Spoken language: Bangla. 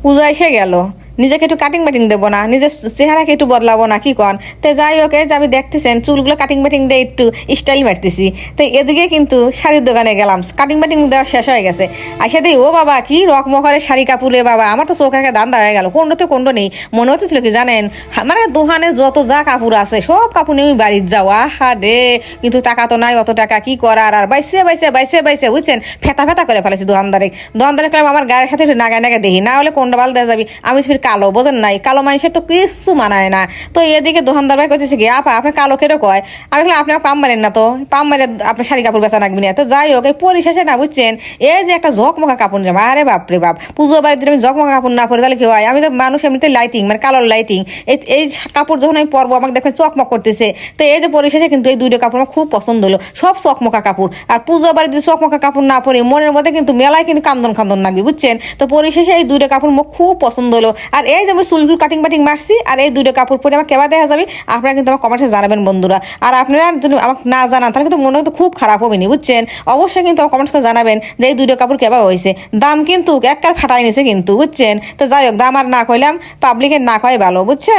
পূজা এসে গেল, নিজেকে একটু কাটিং বাটিং দেবো না, নিজের চেহারাকে একটু বদলাবো না কি কন? তো যাই হোক, এই যে আমি দেখতেছেন চুলগুলো কাটিং বাটিং দিয়ে একটু স্টাইল মারতেছি। তো এদিকে কিন্তু শাড়ির দোকানে গেলাম, কাটিং বাটিং দেওয়া শেষ হয়ে গেছে। আইসা দিই, ও বাবা কি রকমকারের শাড়ি কাপড়ে বাবা, আমার তো চোখ একে দান্দা হয়ে গেল, কোনটাতে কোনটা নেই। মনে হচ্ছিল কি জানেন, মানে দোকানে যত যা কাপড় আছে সব কাপড় নিয়ে আমি বাড়ির যাওয়া হা দে, কিন্তু টাকা তো নাই, অত টাকা কি করার। আর বাইসে বাইসে বাইসে বাইসে বুঝছেন, ফেতা ফেতা করে ফেলেছি দোকানদারে। দোকানদারে কালাম আমার গায়ের সাথে একটু নাগায় নাগায় দেখি, না হলে কোনটা বাল দেওয়া যাবি। আমি ফির কালো, বোঝেন নাই, কালো মানুষের তো কিছু মানায় না। তো এদিকে দোকানদার ভাই করতেছে কি, আপা আপনার কালো কেটে কয়। আমি বললাম আপনি পাম মারেন না, তো পাম মারে আপনার শাড়ি কাপড় বেচা রাখবি না। তো যাই হোক, এই পরিশেষে না বুঝছেন, এই যে একটা ঝকমকা কাপড় নিলাম, আরে বাপরে বাপ, পুজো বাড়িতে যদি আমি ঝকমকা কাপড় না পরে তাহলে কি হয়? আমি তো মানুষ এমনিতে লাইটিং, মানে কালার লাইটিং, এই কাপড় যখন আমি পরবো আমাকে দেখেন চকমক করতেছে। তো এই যে পরিশেষে কিন্তু এই দুইটা কাপড় আমার খুব পছন্দ হলো, সব চকমকা কাপড়। আর পুজো বাড়িতে যদি চকমকা কাপড় না পরে মনের মধ্যে কিন্তু মেলায় কিন্তু কান্দন কান্দন লাগবে বুঝছেন। তো পরিশেষে এই দুইটা কাপড় আমার খুব পছন্দ হলো। আর এই যে আমি চুলগুলো কাটিং বাটিং মারছি, আর এই দুইটা কাপড় পরে আমার কেবা দেখা যাবে, আপনারা কিন্তু আমার কমেন্টে জানাবেন বন্ধুরা। আর আপনারা যদি আমাকে না জানান তাহলে কিন্তু মনে কিন্তু খুব খারাপ হবে না বুঝছেন। অবশ্যই কিন্তু আমার কমেন্টস করে জানাবেন যে এই দুইটা কাপড় কেবা হয়েছে। দাম কিন্তু একবার ফাটাই নিছে কিন্তু বুঝছেন। তো যাই হোক, দাম আর না কইলাম, পাবলিকের না কয় ভালো বুঝছেন।